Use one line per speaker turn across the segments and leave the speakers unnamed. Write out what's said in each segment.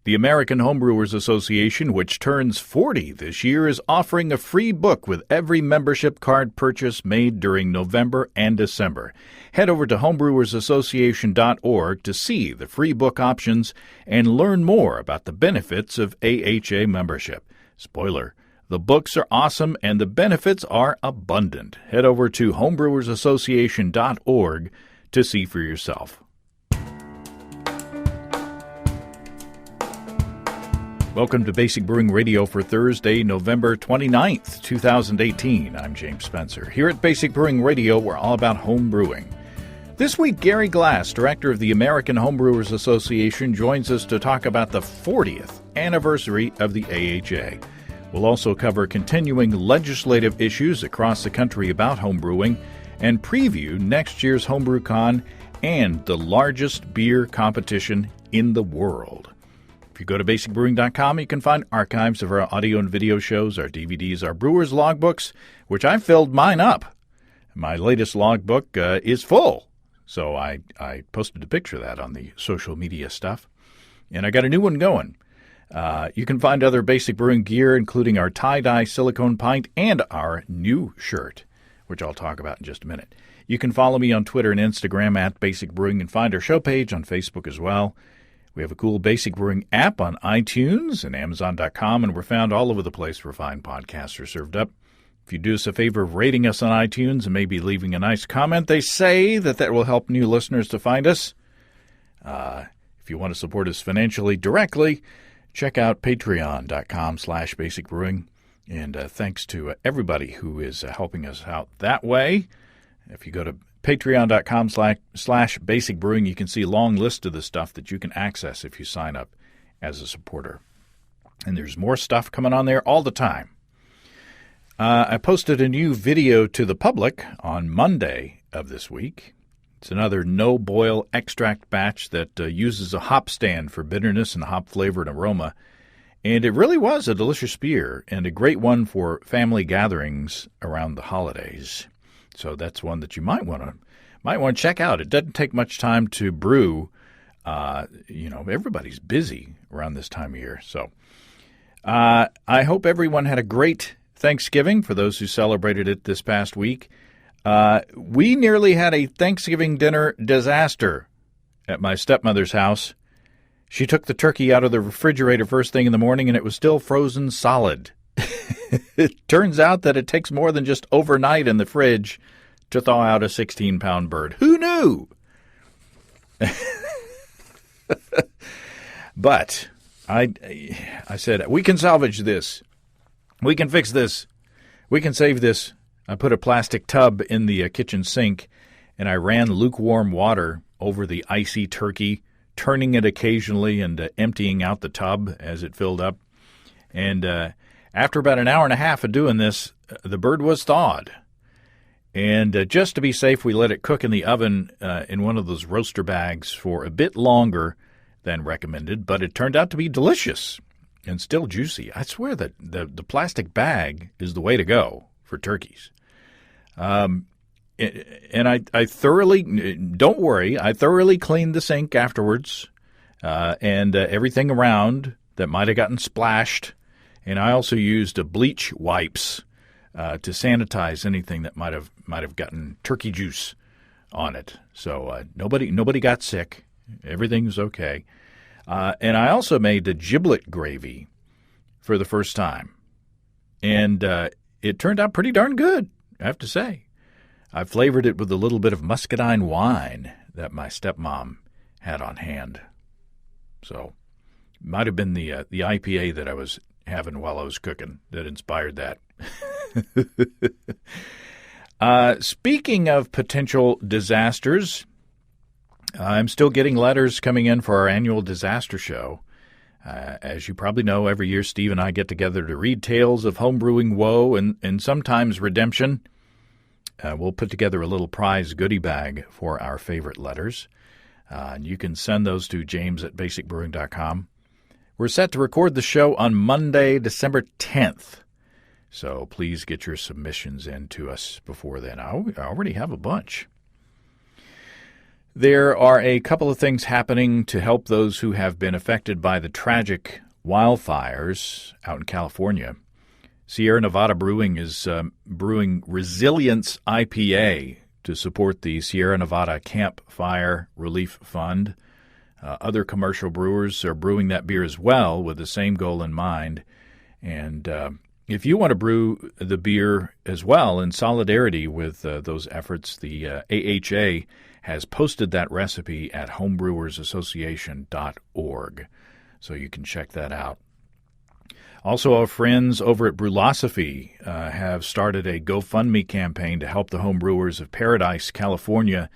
The American Homebrewers Association, which turns 40 this year, is offering a free book with every membership card purchase made during November and December. Head over to homebrewersassociation.org to see the free book options and learn more about the benefits of AHA membership. Spoiler, the books are awesome and the benefits are abundant. Head over to homebrewersassociation.org to see for yourself. Welcome to Basic Brewing Radio for Thursday, November 29th, 2018. I'm James Spencer. Here at Basic Brewing Radio, we're all about home brewing. This week, Gary Glass, director of the American Homebrewers Association, joins us to talk about the 40th anniversary of the AHA. We'll also cover continuing legislative issues across the country about homebrewing and preview next year's HomebrewCon and the largest beer competition in the world. If you go to basicbrewing.com, you can find archives of our audio and video shows, our DVDs, our brewer's logbooks, which I filled mine up. My latest logbook is full, so I posted a picture of that on the social media stuff. And I got a new one going. You can find other Basic Brewing gear, including our tie-dye silicone pint and our new shirt, which I'll talk about in just a minute. You can follow me on Twitter and Instagram at Basic Brewing and find our show page on Facebook as well. We have a cool Basic Brewing app on iTunes and Amazon.com, and we're found all over the place where fine podcasts are served up. If you do us a favor of rating us on iTunes and maybe leaving a nice comment, they say that will help new listeners to find us. If you want to support us financially directly, check out patreon.com/basicbrewing. And thanks to everybody who is helping us out that way. If you go to patreon.com/basicbrewing, you can see a long list of the stuff that you can access if you sign up as a supporter. And there's more stuff coming on there all the time. I posted a new video to the public on Monday of this week. It's another no-boil extract batch that uses a hop stand for bitterness and hop flavor and aroma. And it really was a delicious beer and a great one for family gatherings around the holidays. So that's one that you might want to check out. It doesn't take much time to brew. Everybody's busy around this time of year. So I hope everyone had a great Thanksgiving for those who celebrated it this past week. We nearly had a Thanksgiving dinner disaster at my stepmother's house. She took the turkey out of the refrigerator first thing in the morning, and it was still frozen solid. It turns out that it takes more than just overnight in the fridge to thaw out a 16-pound bird. Who knew? But I said, we can salvage this. We can fix this. We can save this. I put a plastic tub in the kitchen sink, and I ran lukewarm water over the icy turkey, turning it occasionally and emptying out the tub as it filled up. And after about an hour and a half of doing this, the bird was thawed. And just to be safe, we let it cook in the oven in one of those roaster bags for a bit longer than recommended, but it turned out to be delicious and still juicy. I swear that the plastic bag is the way to go for turkeys. And I thoroughly, don't worry, I thoroughly cleaned the sink afterwards and everything around that might have gotten splashed. And I also used bleach wipes to sanitize anything that might have gotten turkey juice on it. So nobody got sick. Everything's okay. And I also made the giblet gravy for the first time. And it turned out pretty darn good, I have to say. I flavored it with a little bit of muscadine wine that my stepmom had on hand. So it might have been the IPA that I was having while I was cooking that inspired that. Speaking of potential disasters, I'm still getting letters coming in for our annual disaster show. As you probably know, every year Steve and I get together to read tales of homebrewing woe and sometimes redemption. We'll put together a little prize goodie bag for our favorite letters. And you can send those to james@basicbrewing.com. We're set to record the show on Monday, December 10th. So please get your submissions in to us before then. I already have a bunch. There are a couple of things happening to help those who have been affected by the tragic wildfires out in California. Sierra Nevada Brewing is brewing Resilience IPA to support the Sierra Nevada Camp Fire Relief Fund. Other commercial brewers are brewing that beer as well with the same goal in mind. And if you want to brew the beer as well in solidarity with those efforts, the AHA has posted that recipe at homebrewersassociation.org, so you can check that out. Also, our friends over at Brewlosophy have started a GoFundMe campaign to help the homebrewers of Paradise, California,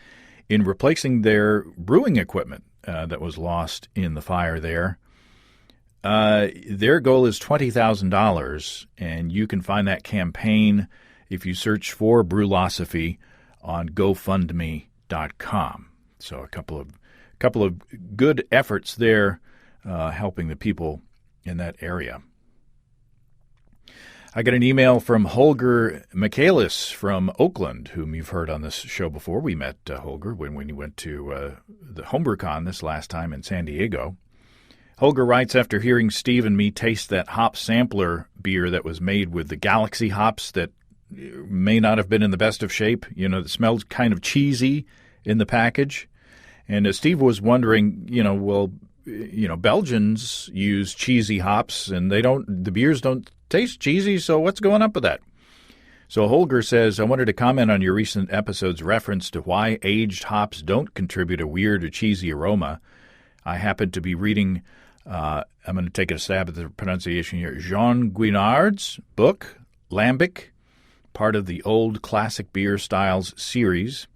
in replacing their brewing equipment that was lost in the fire there. Their goal is $20,000, and you can find that campaign if you search for Brewlosophy on GoFundMe.com. So a couple of good efforts there helping the people in that area. I got an email from Holger Michaelis from Oakland, whom you've heard on this show before. We met Holger when we went to the HomebrewCon this last time in San Diego. Holger writes, after hearing Steve and me taste that hop sampler beer that was made with the Galaxy hops that may not have been in the best of shape, that smelled kind of cheesy in the package. And Steve was wondering, Belgians use cheesy hops and the beers don't taste cheesy, so what's going up with that? So Holger says, I wanted to comment on your recent episode's reference to why aged hops don't contribute a weird or cheesy aroma. I happen to be reading, I'm going to take a stab at the pronunciation here, Jean Guinard's book, Lambic, part of the Old Classic Beer Styles series.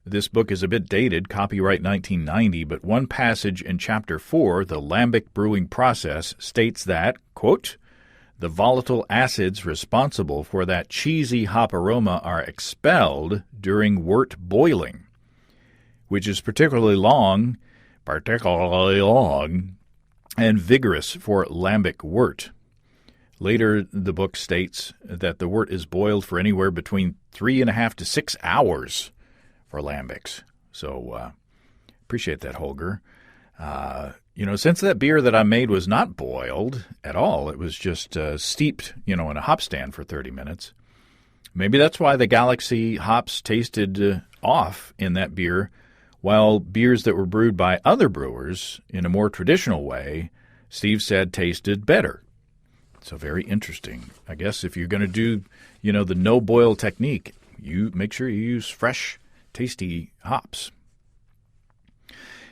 This book is a bit dated, copyright 1990, but one passage in Chapter 4, the Lambic brewing process, states that, quote, the volatile acids responsible for that cheesy hop aroma are expelled during wort boiling, which is particularly long and vigorous for lambic wort. Later, the book states that the wort is boiled for anywhere between 3.5 to 6 hours for lambics. So appreciate that, Holger. Since that beer that I made was not boiled at all, it was just steeped, in a hop stand for 30 minutes. Maybe that's why the Galaxy hops tasted off in that beer, while beers that were brewed by other brewers in a more traditional way, Steve said tasted better. So very interesting. I guess if you're going to do, the no-boil technique, you make sure you use fresh, tasty hops.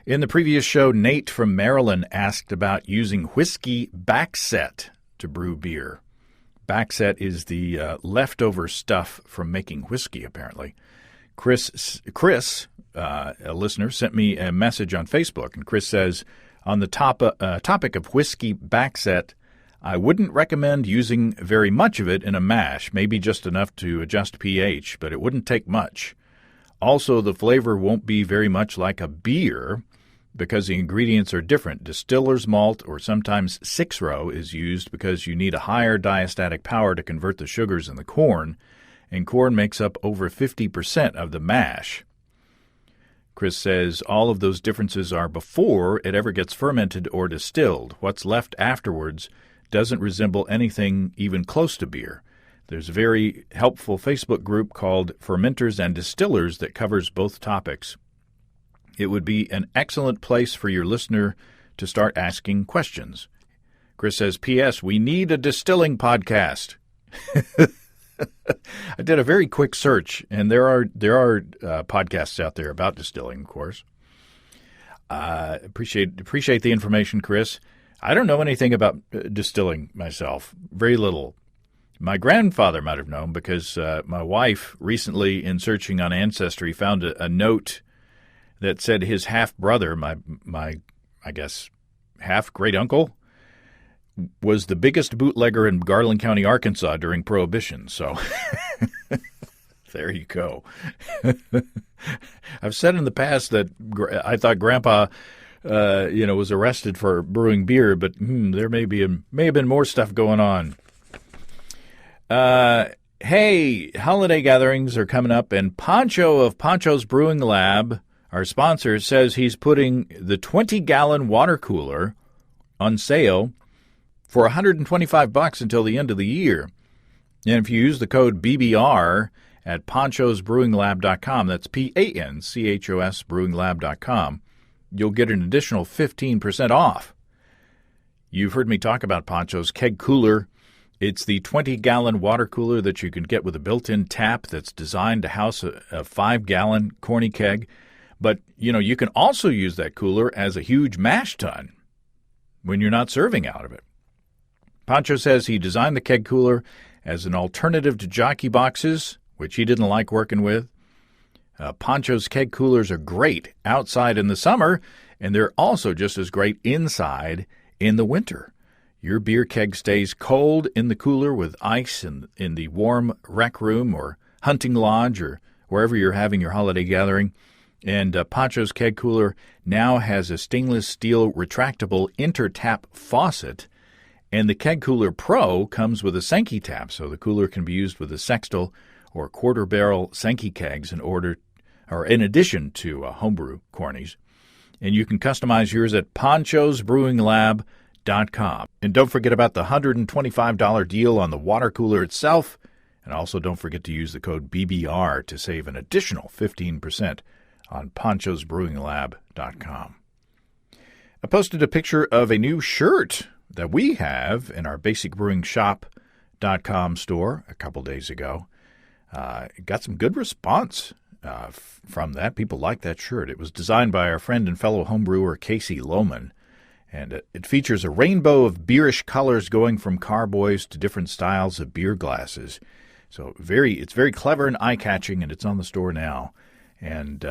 In the previous show, Nate from Maryland asked about using whiskey backset to brew beer. Backset is the leftover stuff from making whiskey, apparently. Chris, a listener, sent me a message on Facebook, and Chris says, on the topic of whiskey backset, I wouldn't recommend using very much of it in a mash, maybe just enough to adjust pH, but it wouldn't take much. Also, the flavor won't be very much like a beer because the ingredients are different. Distiller's malt or sometimes 6-row is used because you need a higher diastatic power to convert the sugars in the corn, and corn makes up over 50% of the mash. Chris says all of those differences are before it ever gets fermented or distilled. What's left afterwards doesn't resemble anything even close to beer. There's a very helpful Facebook group called Fermenters and Distillers that covers both topics. It would be an excellent place for your listener to start asking questions. Chris says, P.S., we need a distilling podcast. I did a very quick search, and there are podcasts out there about distilling, of course. Appreciate the information, Chris. I don't know anything about distilling myself, very little. My grandfather might have known because my wife recently, in searching on Ancestry, found a note that said his half-brother, my I guess, half-great-uncle, was the biggest bootlegger in Garland County, Arkansas during Prohibition. So there you go. I've said in the past that I thought Grandpa, was arrested for brewing beer, but there may have been more stuff going on. Hey, holiday gatherings are coming up, and Pancho of Pancho's Brewing Lab, our sponsor, says he's putting the 20-gallon water cooler on sale for $125 until the end of the year. And if you use the code BBR at ponchosbrewinglab.com, that's PANCHOS brewinglab.com, you'll get an additional 15% off. You've heard me talk about Poncho's Keg Cooler. It's the 20-gallon water cooler that you can get with a built-in tap that's designed to house a 5-gallon corny keg. But, you can also use that cooler as a huge mash tun when you're not serving out of it. Poncho says he designed the keg cooler as an alternative to jockey boxes, which he didn't like working with. Poncho's keg coolers are great outside in the summer, and they're also just as great inside in the winter. Your beer keg stays cold in the cooler with ice in the warm rec room or hunting lodge or wherever you're having your holiday gathering. And Poncho's Keg Cooler now has a stainless steel retractable intertap faucet. And the Keg Cooler Pro comes with a Sankey tap, so the cooler can be used with a sextal or quarter-barrel Sankey kegs in addition to Homebrew cornies. And you can customize yours at ponchosbrewinglab.com. And don't forget about the $125 deal on the water cooler itself. And also don't forget to use the code BBR to save an additional 15% on ponchosbrewinglab.com. I posted a picture of a new shirt that we have in our basicbrewingshop.com store a couple days ago. Got some good response from that. People like that shirt. It was designed by our friend and fellow homebrewer Casey Lohman, and it features a rainbow of beerish colors going from carboys to different styles of beer glasses. So it's very clever and eye-catching, and it's on the store now. And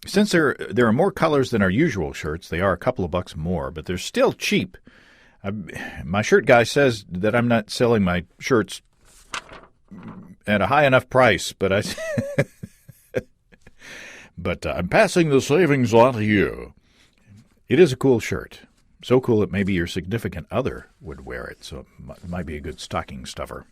since there are more colors than our usual shirts, they are a couple of bucks more, but they're still cheap. My shirt guy says that I'm not selling my shirts at a high enough price, but I'm passing the savings on to you. It is a cool shirt. So cool that maybe your significant other would wear it, so it might be a good stocking stuffer.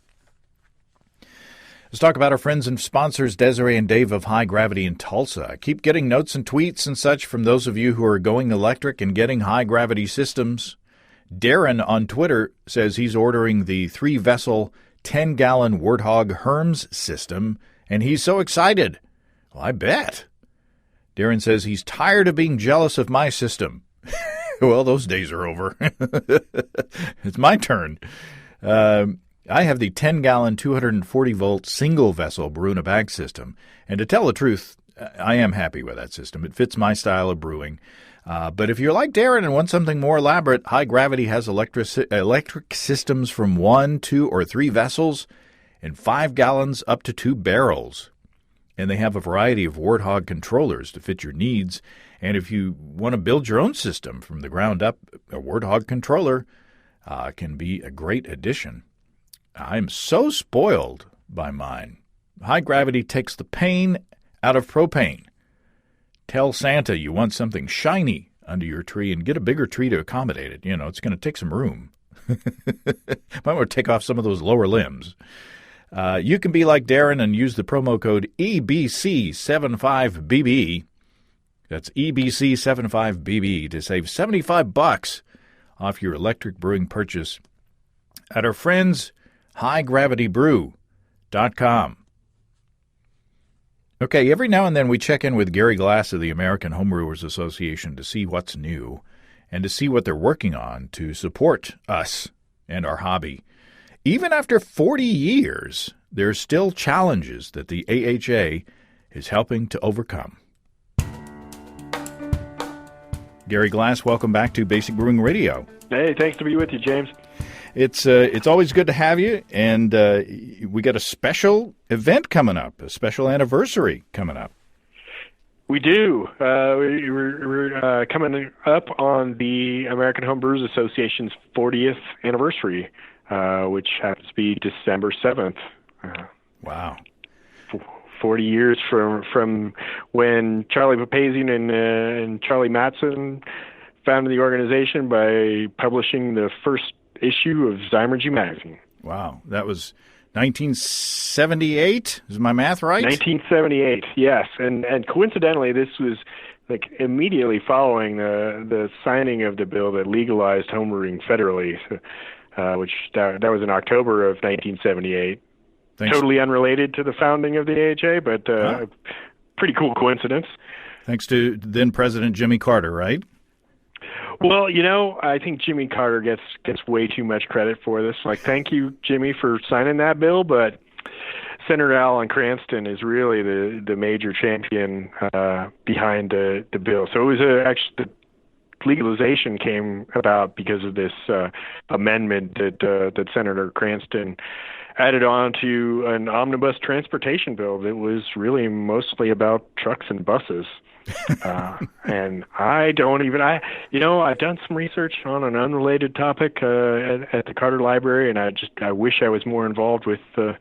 Let's talk about our friends and sponsors, Desiree and Dave of High Gravity in Tulsa. I keep getting notes and tweets and such from those of you who are going electric and getting high-gravity systems. Darren on Twitter says he's ordering the 3-vessel, 10-gallon Warthog Herms system, and he's so excited. Well, I bet. Darren says he's tired of being jealous of my system. Well, those days are over. It's my turn. I have the 10-gallon, 240-volt single-vessel brew-in-a-bag system, and to tell the truth, I am happy with that system. It fits my style of brewing. But if you're like Darren and want something more elaborate, High Gravity has electric systems from 1, 2, or 3 vessels and 5 gallons up to 2 barrels. And they have a variety of Warthog controllers to fit your needs. And if you want to build your own system from the ground up, a Warthog controller can be a great addition. I'm so spoiled by mine. High Gravity takes the pain out of propane. Tell Santa you want something shiny under your tree and get a bigger tree to accommodate it. It's going to take some room. Might want to take off some of those lower limbs. You can be like Darren and use the promo code EBC75BB. That's EBC75BB to save $75 off your electric brewing purchase at our friends HighGravityBrew.com. Okay, every now and then we check in with Gary Glass of the American Homebrewers Association to see what's new and to see what they're working on to support us and our hobby. Even after 40 years, there are still challenges that the AHA is helping to overcome. Gary Glass, welcome back to Basic Brewing Radio.
Hey, thanks to be with you, James.
It's always good to have you, and we got a special event coming up, a special anniversary coming up.
We do. We're coming up on the American Homebrewers Association's 40th anniversary, which happens to be December 7th.
Wow.
40 years from when Charlie Papazian and Charlie Mattson founded the organization by publishing the first issue of Zymergy magazine.
Wow. That was 1978? Is my math right?
1978, yes. And coincidentally, this was like immediately following the signing of the bill that legalized homebrewing federally, which that was in October of 1978.
Thanks.
Totally unrelated to the founding of the AHA, but pretty cool coincidence.
Thanks to then President Jimmy Carter, right?
Well, I think Jimmy Carter gets way too much credit for this. Like, thank you, Jimmy, for signing that bill, but Senator Alan Cranston is really the major champion behind the bill. So it was actually the legalization came about because of this amendment that Senator Cranston added on to an omnibus transportation bill that was really mostly about trucks and buses. And I've done some research on an unrelated topic at the Carter Library, and I wish I was more involved with the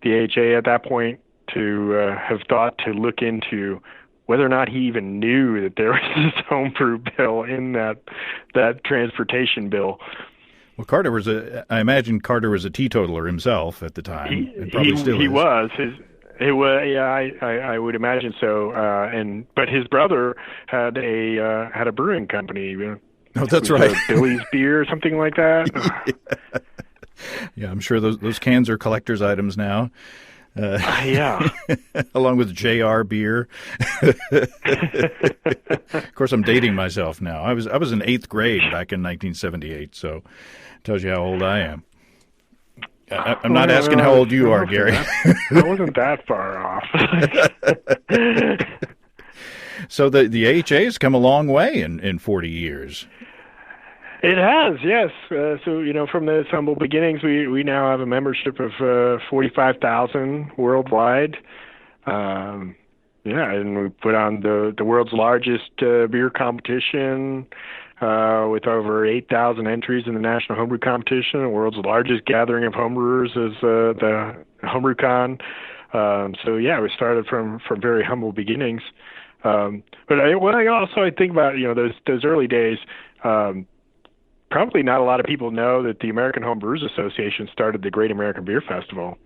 AHA at that point to have thought to look into whether or not he even knew that there was this homebrew bill in that transportation bill.
Well, I imagine Carter was a teetotaler himself at the time.
He was. I would imagine so. But his brother had a brewing company.
Oh, that's right.
Billy's Beer or something like that.
Yeah, I'm sure those cans are collector's items now.
Yeah.
Along with JR beer. Of course, I'm dating myself now. I was in 8th grade back in 1978, so it tells you how old I am. I'm not asking how old you are, Gary.
I wasn't that far off.
So the AHA has come a long way in 40 years.
It has, yes. So, from those humble beginnings, we now have a membership of 45,000 worldwide. And we put on the world's largest beer competition with over 8,000 entries in the National Homebrew Competition. The world's largest gathering of homebrewers is the HomebrewCon. We started from very humble beginnings. But I think about those early days. Probably not a lot of people know that the American Home Brewers Association started the Great American Beer Festival.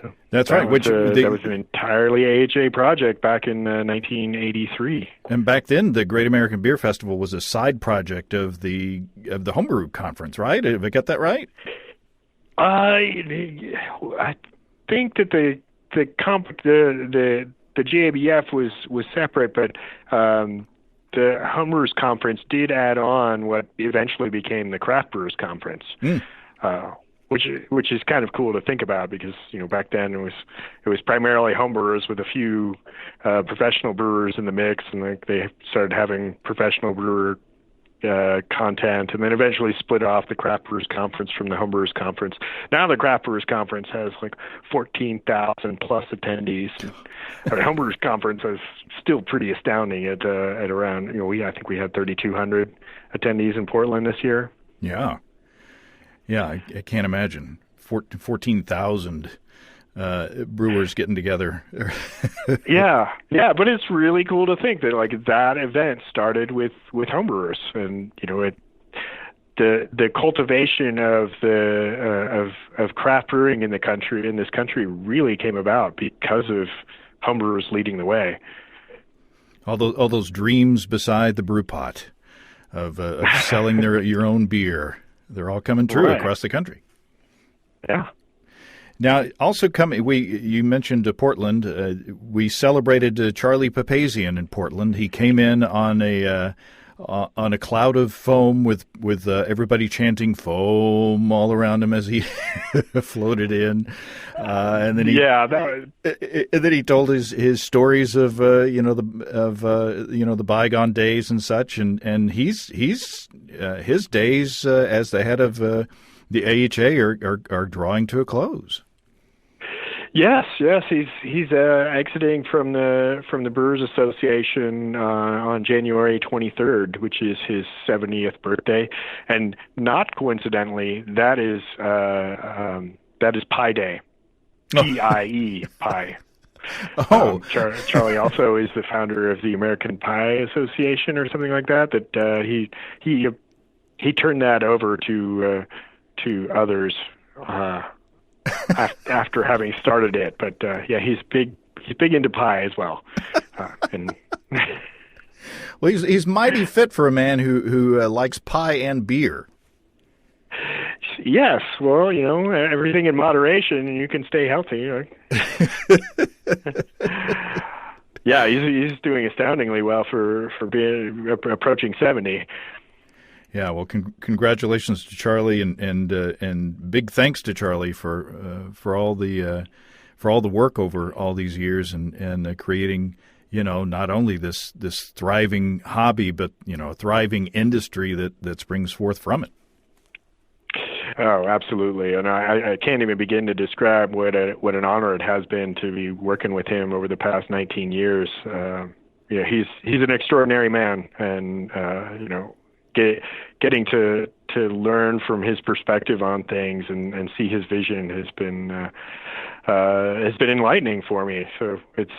So
that's right.
That was an entirely AHA project back in 1983.
And back then, the Great American Beer Festival was a side project of the Homebrew Conference, right? Have I got that right?
I think that the GABF was separate, but the Homebrewers Conference did add on what eventually became the Craft Brewers Conference, which is kind of cool to think about because back then it was primarily homebrewers with a few professional brewers in the mix, and they started having professional brewer content, and then eventually split off the Craft Brewers Conference from the Homebrewers Conference. Now the Craft Brewers Conference has 14,000 plus attendees. The Homebrewers Conference is still pretty astounding at around, I think we had 3,200 attendees in Portland this year.
Yeah. Yeah, I can't imagine 14,000 brewers getting together.
yeah, but it's really cool to think that that event started with homebrewers, and the cultivation of of craft brewing in this country really came about because of homebrewers leading the way.
All those dreams beside the brew pot of selling your own beer. They're all coming true across the country.
Yeah.
Now, also you mentioned Portland. We celebrated Charlie Papazian in Portland. He came in on a cloud of foam with everybody chanting "foam" all around him as he floated in, and then he told his stories of the bygone days and such, and his days as the head of the AHA are drawing to a close.
Yes, he's exiting from the Brewers Association on January 23rd, which is his 70th birthday, and not coincidentally, that is Pie Day, PIE pie.
Oh,
Charlie also is the founder of the American Pie Association or something like that. That he turned that over to others. After having started it, but he's big into pie as well, and
Well, he's mighty fit for a man who likes pie and beer.
Yes, well, everything in moderation, and you can stay healthy. Yeah, he's doing astoundingly well for being approaching 70.
Yeah, well, congratulations to Charlie, and big thanks to Charlie for all the work over all these years and creating, not only this thriving hobby, but a thriving industry that springs forth from it.
Oh, absolutely, and I can't even begin to describe what an honor it has been to be working with him over the past 19 years. He's an extraordinary man, and getting to learn from his perspective on things and see his vision has been enlightening for me. So it's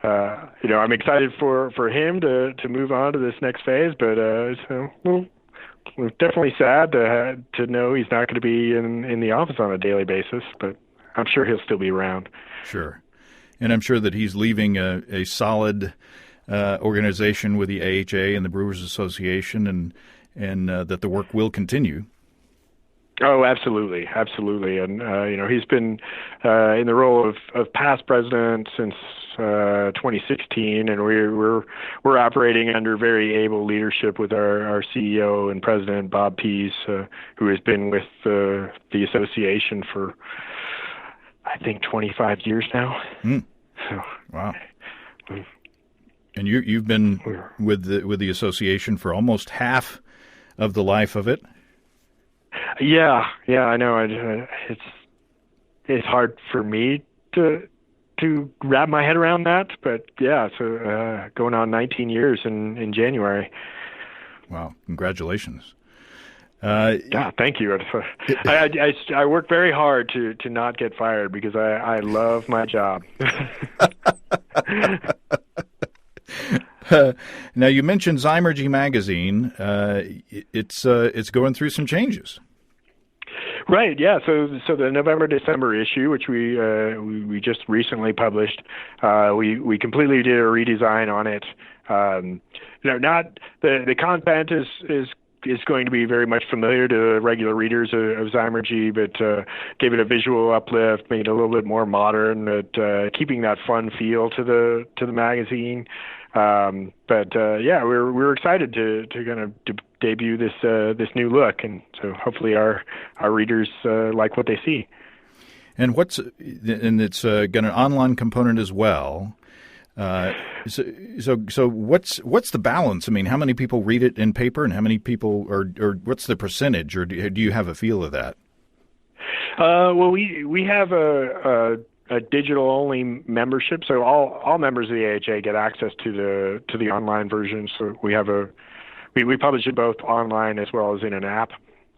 I'm excited for him to move on to this next phase, but we're definitely sad to know he's not going to be in the office on a daily basis, but I'm sure he'll still be around.
Sure. And I'm sure that he's leaving a solid organization with the AHA and the Brewers Association, and that the work will continue.
Oh, absolutely, absolutely, and he's been in the role of past president since 2016, and we're operating under very able leadership with our CEO and president Bob Pease, who has been with the association for I think 25 years now.
Mm. So, wow. And you've been with the association for almost half of the life of it.
Yeah, I know. It's hard for me to wrap my head around that, but yeah, so going on 19 years in January.
Wow, congratulations.
Yeah, thank you. I work very hard to not get fired because I love my job.
Now, you mentioned Zymergy magazine. It's going through some changes.
Right. Yeah. So the November-December issue, which we just recently published, we completely did a redesign on it. Not the content is going to be very much familiar to regular readers of Zymergy, but gave it a visual uplift, made it a little bit more modern, but keeping that fun feel to the magazine. We're excited to kind of debut this new look, and so hopefully our readers like what they see.
And it's got an online component as well. So what's the balance? I mean, how many people read it in paper, and how many people, or what's the percentage, or do you have a feel of that?
Well, we have a digital only membership, so all members of the AHA get access to the online version. So we publish it both online as well as in an app,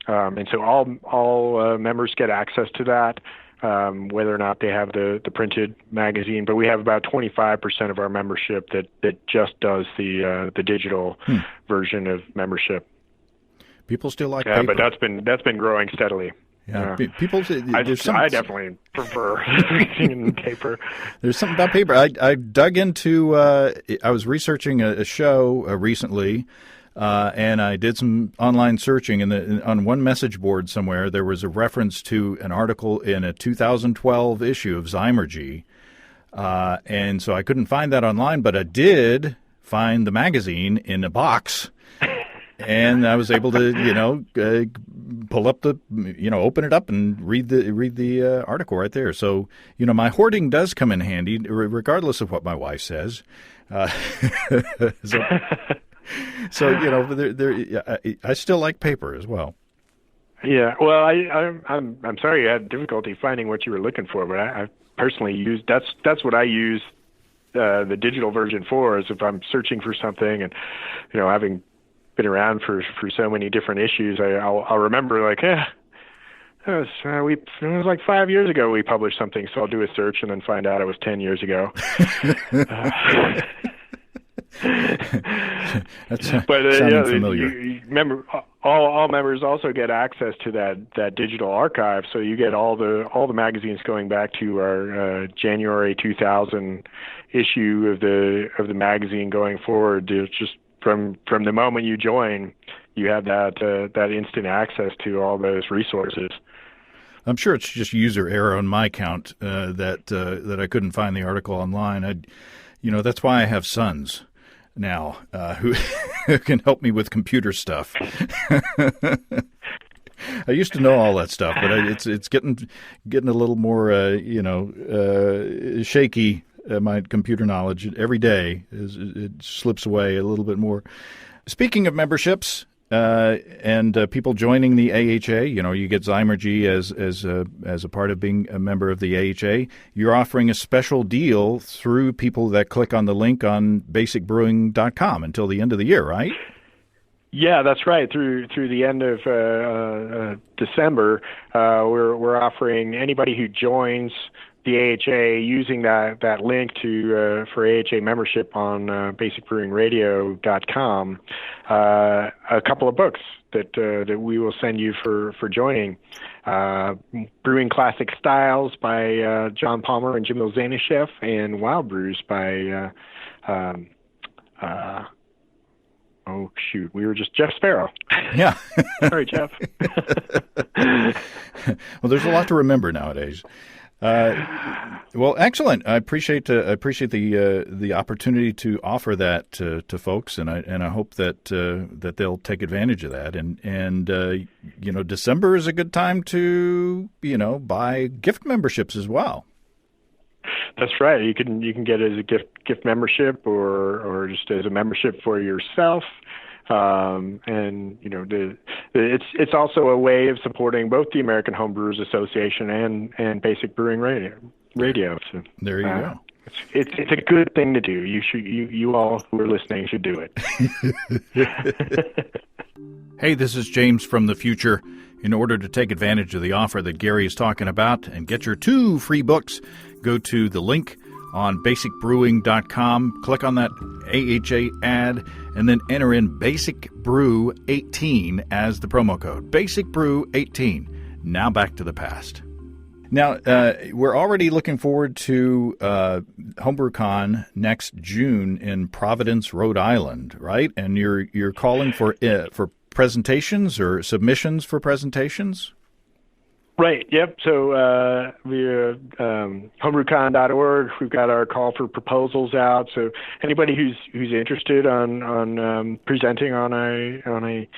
and so all members get access to that. Whether or not they have the printed magazine, but we have about 25% of our membership that just does the digital version of membership.
People still like paper,
but that's been growing steadily.
Yeah, people.
I definitely prefer reading in paper.
There's something about paper. I dug into. I was researching a show recently. And I did some online searching, and on one message board somewhere, there was a reference to an article in a 2012 issue of Zymergy. And so I couldn't find that online, but I did find the magazine in a box. And I was able to, pull up open it up and read the article right there. So, my hoarding does come in handy, regardless of what my wife says. So I still like paper as well.
Yeah, well, I'm sorry you had difficulty finding what you were looking for, but I personally use that's what I use the digital version for. Is if I'm searching for something, and having been around for so many different issues, I'll remember like it was like 5 years ago we published something, so I'll do a search and then find out it was 10 years ago.
That's sounding familiar.
Remember, all members also get access to that digital archive, so you get all the magazines going back to our January 2000 issue of the magazine going forward. It's just from the moment you join, you have that instant access to all those resources.
I'm sure it's just user error on my account that I couldn't find the article online. That's why I have sons now who can help me with computer stuff. I used to know all that stuff, but it's getting a little more shaky. My computer knowledge every day it slips away a little bit more. Speaking of memberships and people joining the AHA, you get Zymergy as a part of being a member of the AHA. You're offering a special deal through people that click on the link on basicbrewing.com until the end of the year, right?
Yeah, that's right. Through the end of December, we're offering anybody who joins the AHA using that link for AHA membership on basicbrewingradio.com a couple of books that we will send you for joining. Brewing Classic Styles by John Palmer and Jim Zanishev, and Wild Brews by oh, shoot. We were just Jeff Sparrow.
Yeah.
Sorry, Jeff.
Well, there's a lot to remember nowadays. Well, excellent. I appreciate the opportunity to offer that to folks, and I hope that they'll take advantage of that. And December is a good time to buy gift memberships as well.
That's right. You can get it as a gift membership or just as a membership for yourself. It's also a way of supporting both the American Homebrewers Association and Basic Brewing Radio. So,
there you go.
It's a good thing to do. You all who are listening should do it.
Hey, this is James from the future. In order to take advantage of the offer that Gary is talking about and get your 2 free books, go to the link on basicbrewing.com, click on that AHA ad, and then enter in BasicBrew18 as the promo code. BasicBrew18. Now back to the past. Now, we're already looking forward to HomebrewCon next June in Providence, Rhode Island, right? And you're calling for presentations or submissions for presentations?
Right. Yep. So via homebrewcon.org, we've got our call for proposals out. So anybody who's interested on presenting on a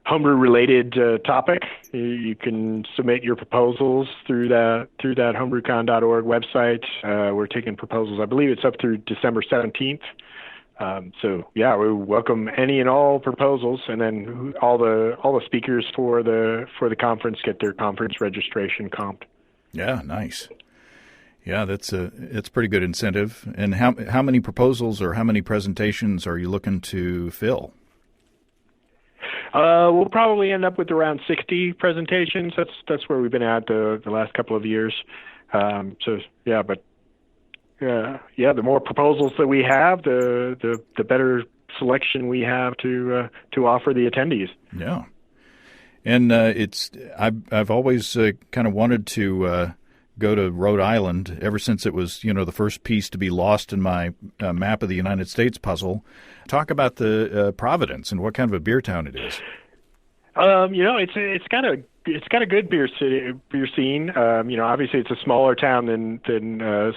homebrew related topic, you can submit your proposals through that homebrewcon.org website. We're taking proposals. I believe it's up through December 17th. So yeah, we welcome any and all proposals, and then all the speakers for the conference get their conference registration comped.
Yeah, nice. Yeah, it's pretty good incentive. And how many proposals or how many presentations are you looking to fill?
We'll probably end up with around 60 presentations. That's where we've been at the last couple of years. So yeah, but. The more proposals that we have, the better selection we have to offer the attendees.
Yeah, and I've always kind of wanted to go to Rhode Island ever since it was the first piece to be lost in my map of the United States puzzle. Talk about the Providence and what kind of a beer town it is. It's got a good beer scene. Obviously it's a smaller town than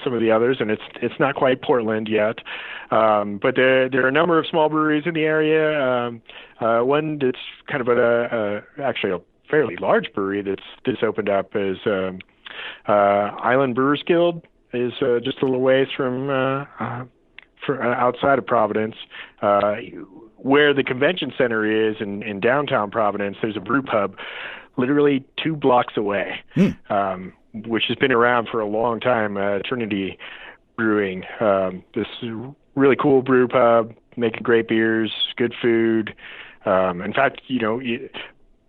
some of the others, and it's not quite Portland yet. But there are a number of small breweries in the area. One that's kind of actually a fairly large brewery that's opened up is Island Brewers Guild is just a little ways from outside of Providence. Where the convention center is in downtown Providence, there's a brew pub literally 2 blocks away, which has been around for a long time, Trinity Brewing. This really cool brew pub, making great beers, good food. In fact,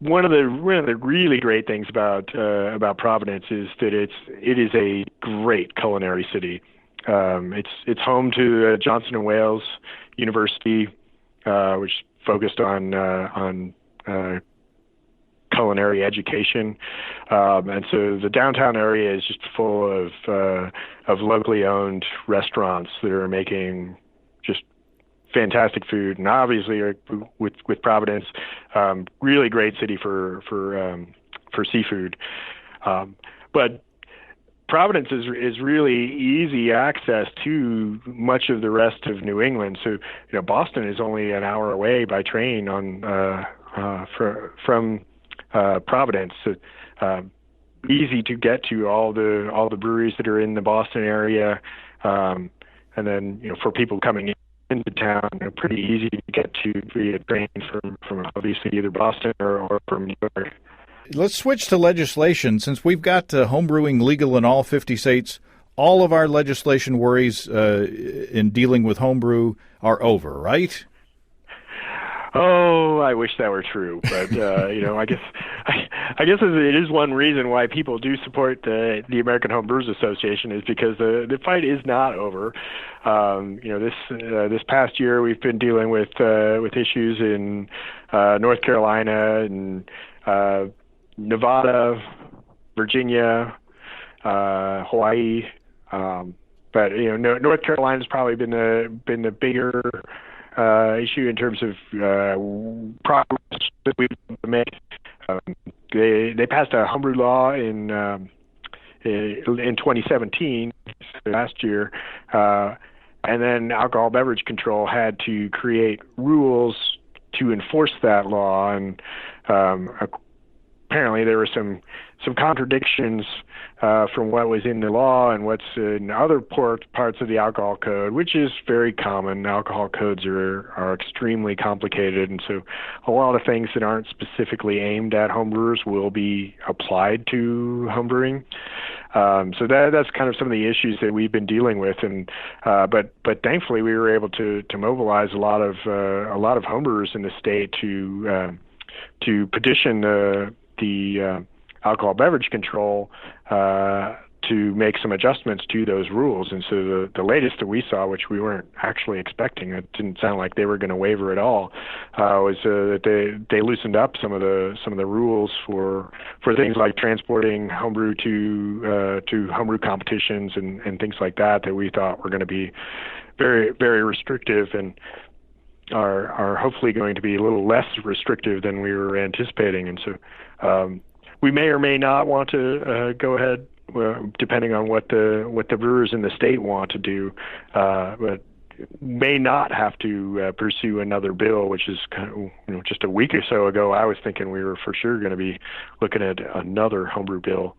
one of the really great things about Providence is that it is a great culinary city. It's home to Johnson and Wales University, which focused on culinary education, and so the downtown area is just full of locally owned restaurants that are making just
fantastic food, and obviously with Providence, really great city for seafood. But Providence is really easy access to much of the rest of New England. So, Boston is only an hour away by train from Providence. So, easy to get to all the breweries that are in the Boston area, and then for people coming into town, pretty easy to get to via train from obviously either Boston or from New York.
Let's switch to legislation. Since we've got homebrewing legal in all 50 states, all of our legislation worries in dealing with homebrew are over, right?
Oh, I wish that were true, but I guess it is one reason why people do support the American Home Brewers Association, is because the fight is not over. This past year we've been dealing with issues in North Carolina and Nevada, Virginia, Hawaii, but North Carolina's probably been the bigger issue in terms of progress that we've made. They passed a homebrew law in 2017, last year, and then Alcohol Beverage Control had to create rules to enforce that law, and apparently there were some contradictions from what was in the law and what's in other parts of the alcohol code, which is very common. Alcohol codes are extremely complicated, and so a lot of things that aren't specifically aimed at homebrewers will be applied to homebrewing. So that's kind of some of the issues that we've been dealing with, and but thankfully we were able to mobilize a lot of homebrewers in the state to petition the Alcohol Beverage Control to make some adjustments to those rules. And so the latest that we saw, which we weren't actually expecting, it didn't sound like they were going to waver at all, was that they loosened up some of the rules for things like transporting homebrew to homebrew competitions and things like that we thought were going to be very, very restrictive, and are hopefully going to be a little less restrictive than we were anticipating. And so we may or may not want to go ahead, depending on what the brewers in the state want to do, but may not have to pursue another bill, which is kind of, just a week or so ago, I was thinking we were for sure going to be looking at another homebrew bill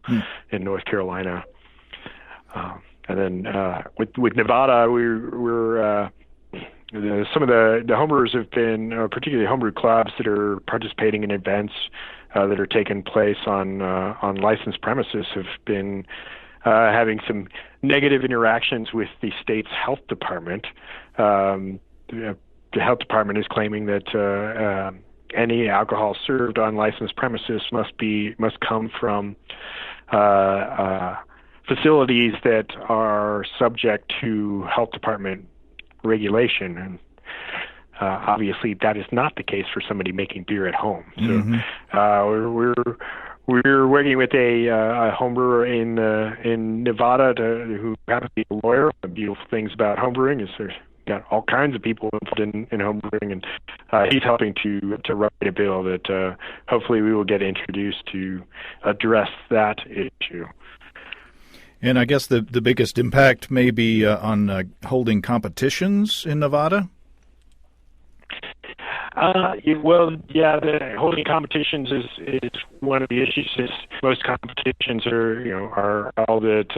in North Carolina. And then with Nevada, we're some of the homebrewers have been, particularly homebrew clubs that are participating in events that are taking place on licensed premises, have been having some negative interactions with the state's health department. The health department is claiming that any alcohol served on licensed premises must come from facilities that are subject to health department regulation, and obviously that is not the case for somebody making beer at home. So we're working with a homebrewer in Nevada who happens to be a lawyer. The beautiful things about homebrewing is there's got all kinds of people involved in homebrewing, and he's helping to write a bill that hopefully we will get introduced to address that issue.
And I guess the biggest impact may be on holding competitions in Nevada?
The holding competitions is one of the issues. Most competitions are held at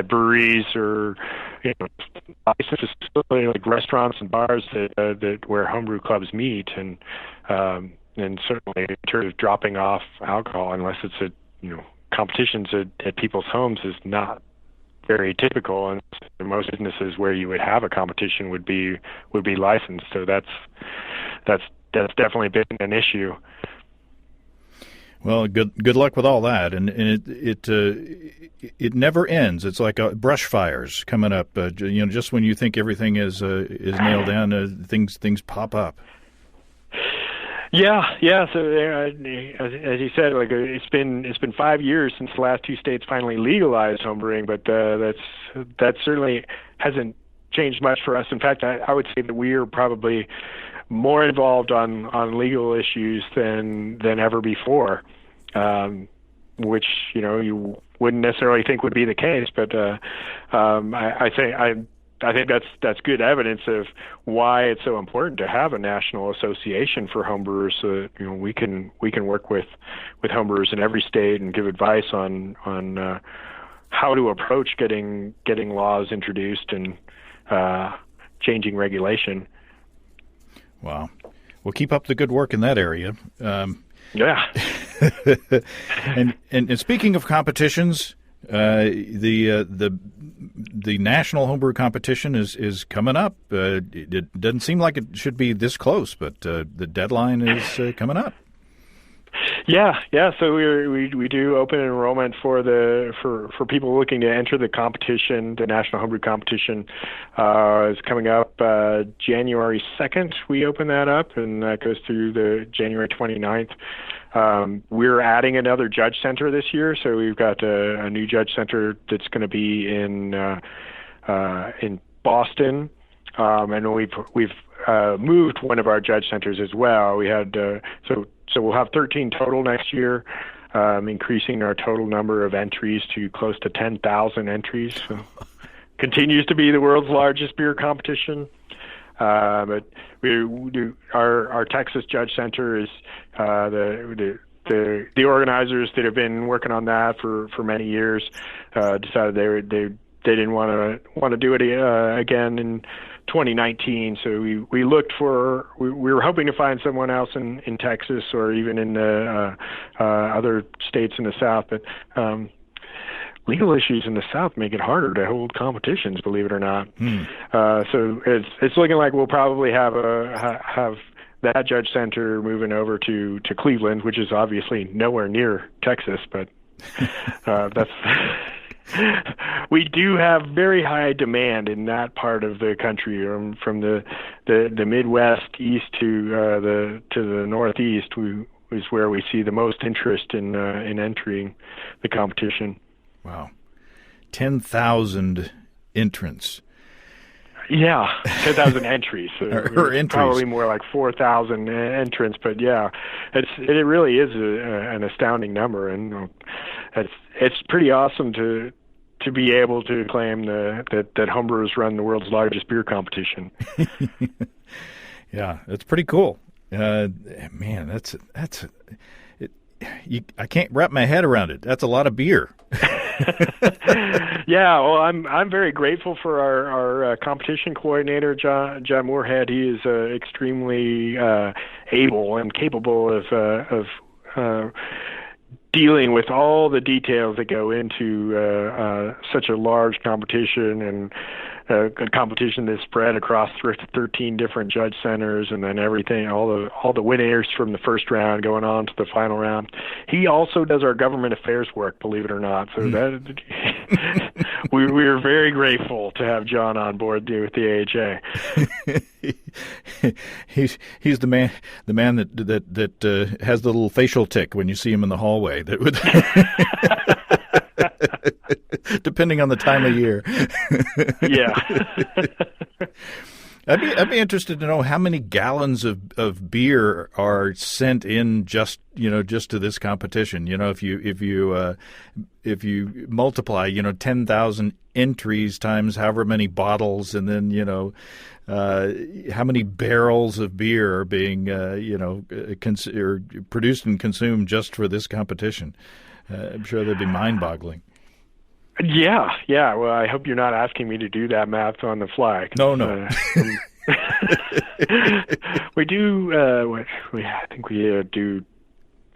breweries or licensed facilities like restaurants and bars that where homebrew clubs meet, and certainly in terms of dropping off alcohol, unless it's competitions at people's homes, is not very typical, and most businesses where you would have a competition would be licensed. So that's definitely been an issue.
Well, good luck with all that, and it never ends. It's like brush fires coming up. Just when you think everything is nailed down, things pop up.
Yeah. So as you said, it's been 5 years since the last two states finally legalized homebrewing, but that certainly hasn't changed much for us. In fact, I would say that we are probably more involved on legal issues than ever before, which you wouldn't necessarily think would be the case. But I think that's good evidence of why it's so important to have a national association for homebrewers. So that, we can work with homebrewers in every state and give advice on how to approach getting laws introduced and changing regulation.
Wow. Well, keep up the good work in that area.
Yeah.
and speaking of competitions, the national homebrew competition is coming up. It doesn't seem like it should be this close, but the deadline is coming up.
Yeah. So we do open enrollment for people looking to enter the competition. The national homebrew competition is coming up January 2nd. We open that up, and that goes through the January 29th. We're adding another judge center this year, so we've got a new judge center that's going to be in Boston, and we've moved one of our judge centers as well. We had so we'll have 13 total next year, increasing our total number of entries to close to 10,000 entries. So continues to be the world's largest beer competition. But our Texas Judge Center is the organizers that have been working on that for many years decided they didn't want to do it again in 2019. So we looked we were hoping to find someone else in Texas or even in the other states in the South, but legal issues in the South make it harder to hold competitions, believe it or not. So it's looking like we'll probably have that judge center moving over to Cleveland, which is obviously nowhere near Texas, but that's we do have very high demand in that part of the country, from the Midwest east to the Northeast. Is where we see the most interest in entering the competition.
Wow, 10,000 entrants.
Yeah, 10,000 entries.
Or entries.
Probably more like 4,000 entrants, but yeah, it really is an astounding number, and it's pretty awesome to be able to claim that homebrewers run the world's largest beer competition.
Yeah, that's pretty cool. Man, that's I can't wrap my head around it. That's a lot of beer.
Yeah, well, I'm very grateful for our competition coordinator, John Moorhead. He is extremely able and capable of dealing with all the details that go into such a large competition, and a competition that's spread across 13 different judge centers, and then everything, all the winners from the first round going on to the final round. He also does our government affairs work, believe it or not. So that we're very grateful to have John on board with the AHA.
He's the man that has the little facial tick when you see him in the hallway. That would. Depending on the time of year.
Yeah.
I'd be interested to know how many gallons of beer are sent in just to this competition. If you multiply 10,000 entries times however many bottles, and then how many barrels of beer are being produced and consumed just for this competition. I'm sure that'd be mind-boggling.
Yeah. Well, I hope you're not asking me to do that math on the fly.
No.
We do. I think we do.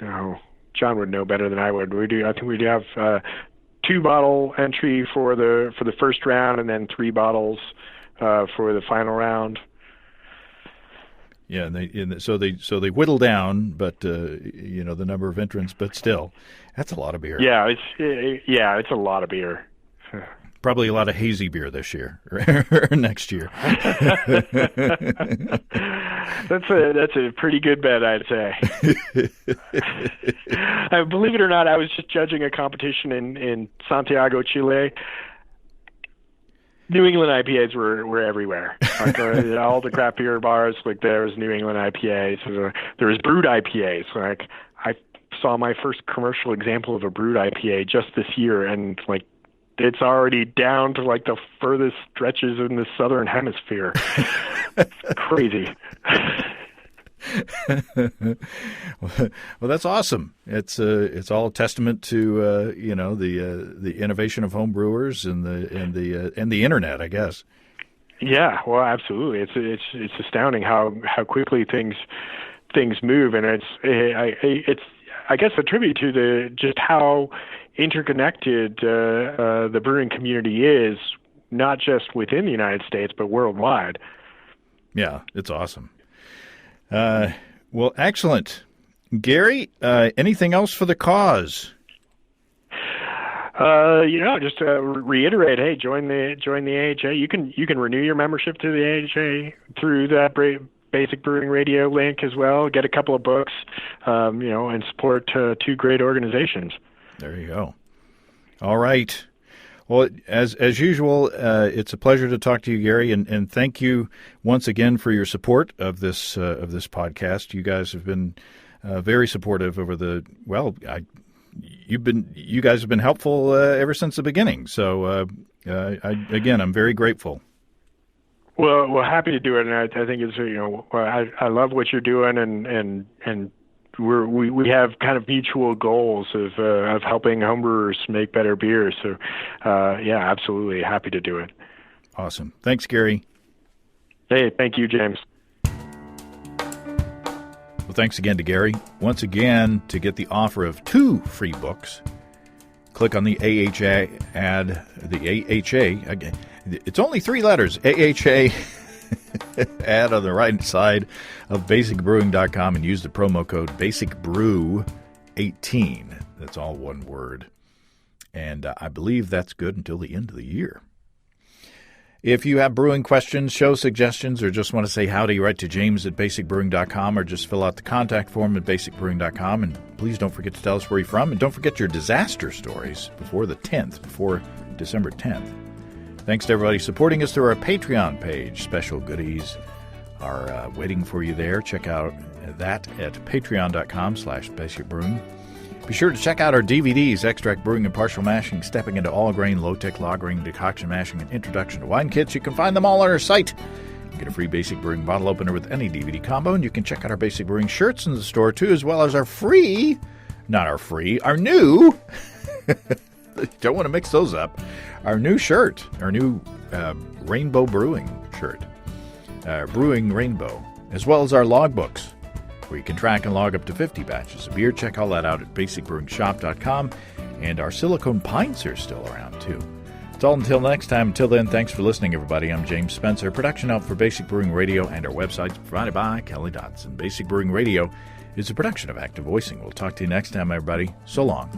Oh, John would know better than I would. I think we do have 2-bottle entry for the first round, and then 3 bottles for the final round.
Yeah, so they whittle down, but the number of entrants, but still, that's a lot of beer.
Yeah, it's a lot of beer.
Probably a lot of hazy beer this year or next year.
That's a pretty good bet, I'd say. Believe it or not, I was just judging a competition in Santiago, Chile. New England IPAs were everywhere. Like, all the craft beer bars, like there was New England IPAs. There was brewed IPAs. Like I saw my first commercial example of a brewed IPA just this year, and like it's already down to like the furthest stretches in the southern hemisphere. Crazy.
Well, that's awesome. It's all a testament to the innovation of home brewers and the internet, I guess.
Yeah, well, absolutely. It's astounding how quickly things move, and it's I guess a tribute to just how interconnected the brewing community is, not just within the United States but worldwide.
Yeah, it's awesome. Well, excellent. Gary, anything else for the cause?
Just to reiterate, hey, join the AHA. You can renew your membership to the AHA through that Basic Brewing Radio link as well. Get a couple of books, and support two great organizations. There
you go. All right. Well, as usual, it's a pleasure to talk to you, Gary, and thank you once again for your support of this podcast. You guys have been very supportive over you guys have been helpful ever since the beginning. So I'm very grateful.
Well, happy to do it, and I think it's I love what you're doing, and we have kind of mutual goals of helping homebrewers make better beer. So, absolutely happy to do it.
Awesome. Thanks, Gary.
Hey, thank you, James.
Well, thanks again to Gary. Once again, to get the offer of 2 free books, click on the AHA ad. The AHA, again, it's only 3 letters, AHA ad on the right side of basicbrewing.com and use the promo code BasicBrew18. That's all one word. And I believe that's good until the end of the year. If you have brewing questions, show suggestions, or just want to say howdy, write to james@basicbrewing.com or just fill out the contact form at basicbrewing.com. And please don't forget to tell us where you're from. And don't forget your disaster stories before December 10th. Thanks to everybody supporting us through our Patreon page. Special goodies are waiting for you there. Check out that at patreon.com/basicbrewing. Be sure to check out our DVDs, Extract Brewing and Partial Mashing, Stepping into All-Grain, Low-Tech Lagering, Decoction Mashing, and Introduction to Wine Kits. You can find them all on our site. You get a free Basic Brewing bottle opener with any DVD combo, and you can check out our Basic Brewing shirts in the store, too, as well as our new, don't want to mix those up, our new shirt, our new Rainbow Brewing shirt, Brewing Rainbow, as well as our logbooks, where you can track and log up to 50 batches of beer. Check all that out at basicbrewingshop.com. And our silicone pints are still around, too. It's all until next time. Until then, thanks for listening, everybody. I'm James Spencer. Production help for Basic Brewing Radio and our websites provided by Kelly Dotson. Basic Brewing Radio is a production of Active Voicing. We'll talk to you next time, everybody. So long.